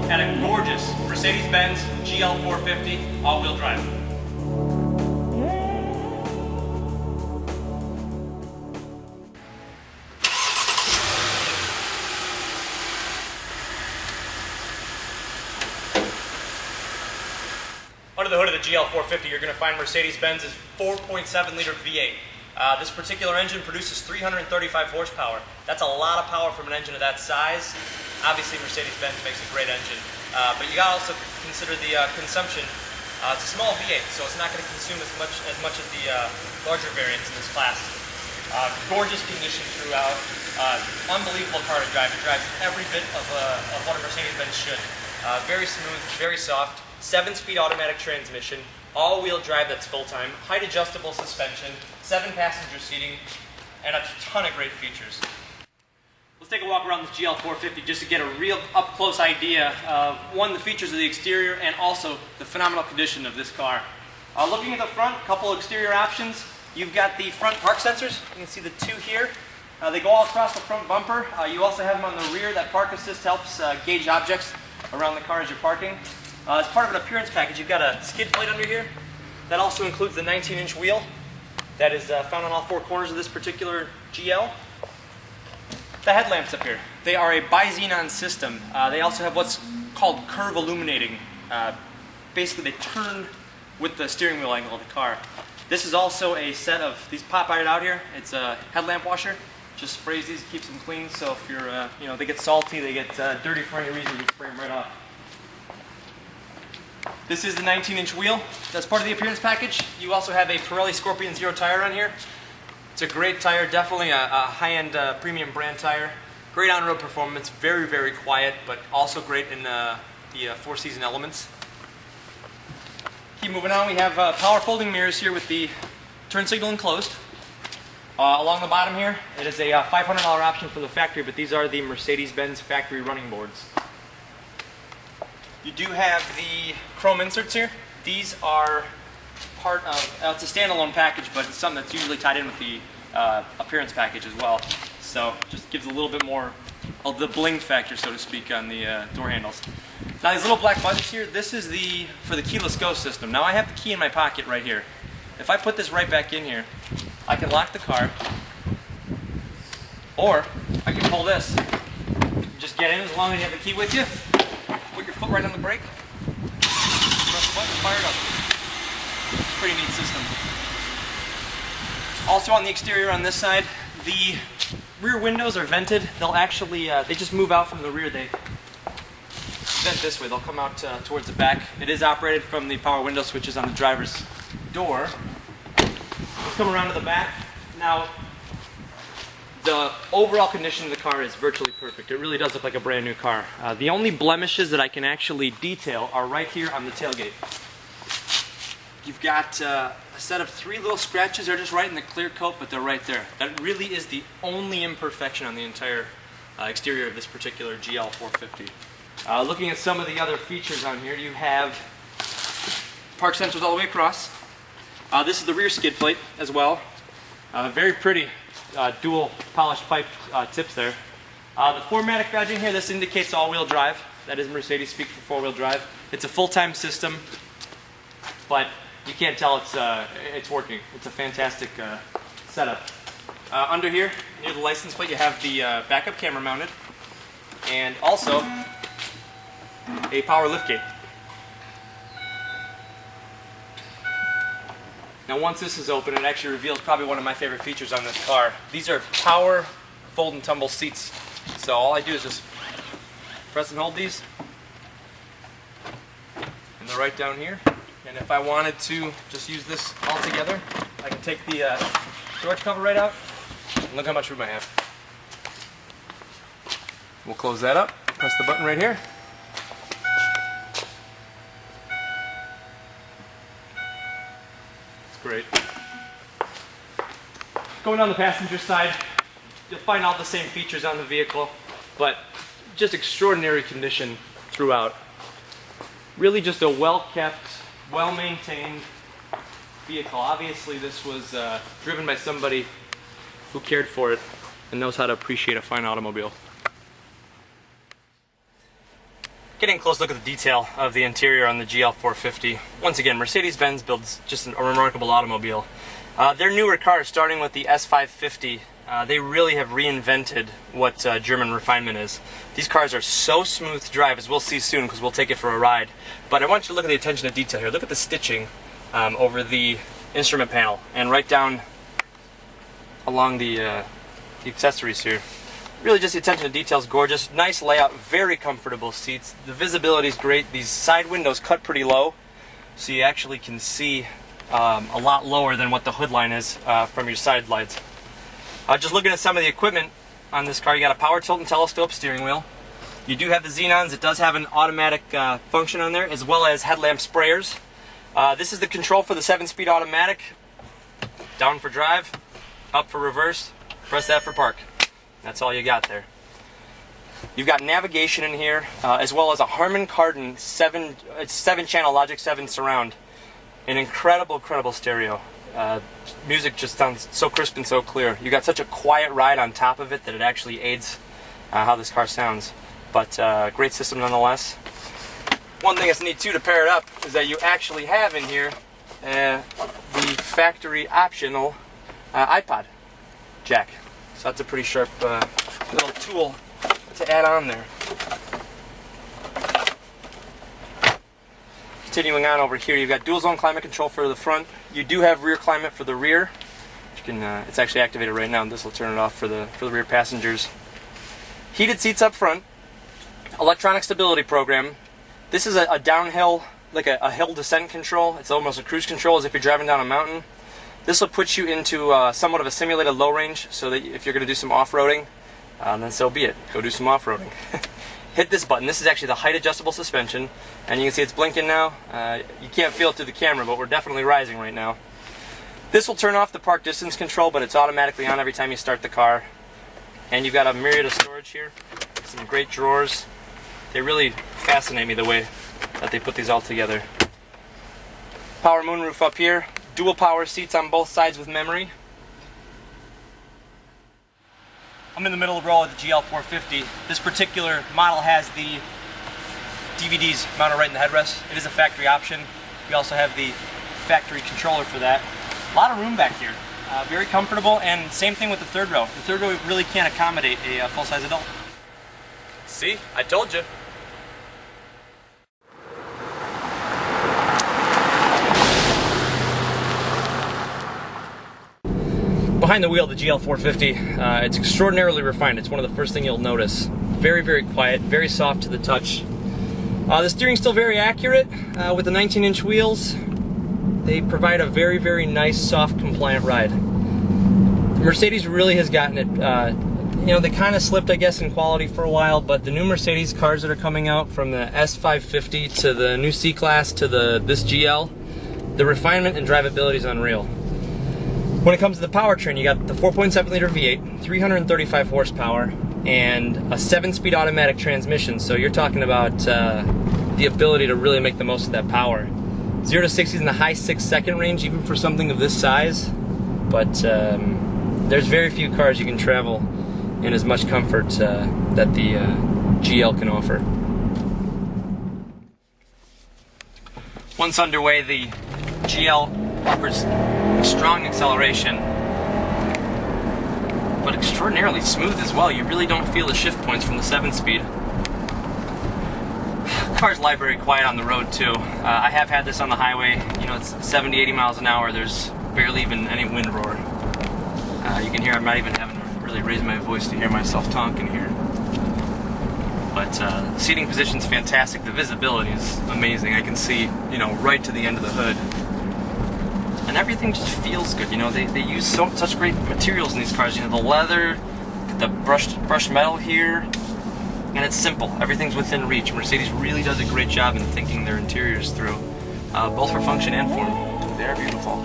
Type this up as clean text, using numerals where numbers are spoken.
at a gorgeous Mercedes-Benz GL450 all-wheel drive. Under the hood of the GL450, you're going to find Mercedes-Benz's 4.7-liter V8. This particular engine produces 335 horsepower. That's a lot of power from an engine of that size. Obviously, Mercedes-Benz makes a great engine, but you got to also consider the consumption. It's a small V8, so it's not going to consume as much as the larger variants in this class. Gorgeous condition throughout. Unbelievable car to drive. It drives every bit of what a Mercedes-Benz should. Very smooth, very soft. 7-speed automatic transmission, all-wheel drive that's full-time, height-adjustable suspension, 7-passenger seating, and a ton of great features. Let's take a walk around this GL450 just to get a real up-close idea of, one, the features of the exterior and also the phenomenal condition of this car. Looking at the front, a couple of exterior options. You've got the front park sensors. You can see the two here. They go all across the front bumper. You also have them on the rear. That park assist helps gauge objects around the car as you're parking. As part of an appearance package, you've got a skid plate under here. That also includes the 19-inch wheel that is found on all four corners of this particular GL. The headlamps up here, they are a bi-xenon system. They also have what's called curve illuminating. Basically, they turn with the steering wheel angle of the car. This is also a set of, these pop right out here. It's a headlamp washer. Just sprays these, keeps them clean, so if you're, they get salty, they get dirty for any reason, you spray them right off. This is the 19-inch wheel. That's part of the appearance package. You also have a Pirelli Scorpion Zero tire on here. It's a great tire, definitely a high-end premium brand tire. Great on-road performance, very, very quiet, but also great in the four-season elements. Keep moving on, we have power folding mirrors here with the turn signal enclosed. Along the bottom here, it is a $500 option for the factory, but these are the Mercedes-Benz factory running boards. You do have the chrome inserts here. These are part of, it's a standalone package, but it's something that's usually tied in with the appearance package as well. So just gives a little bit more of the bling factor, so to speak, on the door handles. Now these little black buttons here, this is for the keyless go system. Now I have the key in my pocket right here. If I put this right back in here, I can lock the car, or I can pull this. Just get in as long as you have the key with you. Put your foot right on the brake, press the button, fire it up. Pretty neat system. Also on the exterior on this side, the rear windows are vented. They'll actually, they just move out from the rear. They vent this way. They'll come out towards the back. It is operated from the power window switches on the driver's door. Let's come around to the back. Now, the overall condition of the car is virtually perfect. It really does look like a brand new car. The only blemishes that I can actually detail are right here on the tailgate. You've got a set of 3 little scratches. They're just right in the clear coat, but they're right there. That really is the only imperfection on the entire exterior of this particular GL450. Looking at some of the other features on here, you have park sensors all the way across. This is the rear skid plate as well. Very pretty. Dual polished pipe tips there. The 4MATIC badging here, this indicates all-wheel drive. That is Mercedes speak for 4-wheel drive. It's a full-time system, but you can't tell it's working. It's a fantastic setup. Under here, near the license plate, you have the backup camera mounted, and also a power liftgate. Now once this is open, it actually reveals probably one of my favorite features on this car. These are power fold and tumble seats. So all I do is just press and hold these, and they're right down here. And if I wanted to just use this all together, I can take the storage cover right out, and look how much room I have. We'll close that up, press the button right here. Great. Going down the passenger side, you'll find all the same features on the vehicle, but just extraordinary condition throughout. Really just a well-kept, well-maintained vehicle. Obviously this was driven by somebody who cared for it and knows how to appreciate a fine automobile. Getting a close look at the detail of the interior on the GL450. Once again, Mercedes-Benz builds just a remarkable automobile. Their newer cars, starting with the S550, they really have reinvented what German refinement is. These cars are so smooth to drive, as we'll see soon because we'll take it for a ride. But I want you to look at the attention to detail here. Look at the stitching over the instrument panel and right down along the accessories here. Really just the attention to detail is gorgeous. Nice layout, very comfortable seats. The visibility is great. These side windows cut pretty low, so you actually can see a lot lower than what the hood line is from your side lights. Just looking at some of the equipment on this car, you got a power tilt and telescope steering wheel. You do have the xenons. It does have an automatic function on there, as well as headlamp sprayers. This is the control for the 7-speed automatic. Down for drive, up for reverse, press that for park. That's all you got there. You've got navigation in here, as well as a Harman Kardon 7-channel Logic 7 surround. An incredible stereo. Music just sounds so crisp and so clear. You got such a quiet ride on top of it that it actually aids how this car sounds. But great system nonetheless. One thing that's neat too to pair it up is that you actually have in here the factory optional iPod jack. So that's a pretty sharp little tool to add on there. Continuing on over here, you've got dual zone climate control for the front. You do have rear climate for the rear. You can, it's actually activated right now. This will turn it off for the rear passengers. Heated seats up front. Electronic stability program. This is a downhill, like a hill descent control. It's almost a cruise control as if you're driving down a mountain. This will put you into somewhat of a simulated low range, so that if you're going to do some off-roading, then so be it. Go do some off-roading. Hit this button. This is actually the height adjustable suspension, and you can see it's blinking now. You can't feel it through the camera, but we're definitely rising right now. This will turn off the park distance control, but it's automatically on every time you start the car. And you've got a myriad of storage here. Some great drawers. They really fascinate me the way that they put these all together. Power moonroof up here. Dual power seats on both sides with memory. I'm in the middle row of the GL450. This particular model has the DVDs mounted right in the headrest. It is a factory option. We also have the factory controller for that. A lot of room back here. Very comfortable, and same thing with the third row. The third row really can't accommodate a full-size adult. See? I told you. Behind the wheel of the GL450, it's extraordinarily refined. It's one of the first things you'll notice. Very quiet, very soft to the touch. The steering's still very accurate with the 19-inch wheels. They provide a very nice, soft, compliant ride. Mercedes really has gotten it. You know, they kind of slipped, I guess, in quality for a while, but the new Mercedes cars that are coming out, from the S550 to the new C-Class to this GL, the refinement and drivability is unreal. When it comes to the powertrain, you got the 4.7 liter V8, 335 horsepower, and a 7-speed automatic transmission. So you're talking about the ability to really make the most of that power. 0 to 60 is in the high 6-second range, even for something of this size. But there's very few cars you can travel in as much comfort that the GL can offer. Once underway, the GL offers strong acceleration, but extraordinarily smooth as well. You really don't feel the shift points from the 7-speed. Car's lie very quiet on the road too. I have had this on the highway. You know, it's 70-80 miles an hour. There's barely even any wind roar. You can hear I'm not even having to really raise my voice to hear myself talking here. But seating position's fantastic. The visibility is amazing. I can see, you know, right to the end of the hood. And everything just feels good. You know, they use such great materials in these cars. You know, the leather, the brushed metal here, and it's simple. Everything's within reach. Mercedes really does a great job in thinking their interiors through, both for function and form. They're beautiful.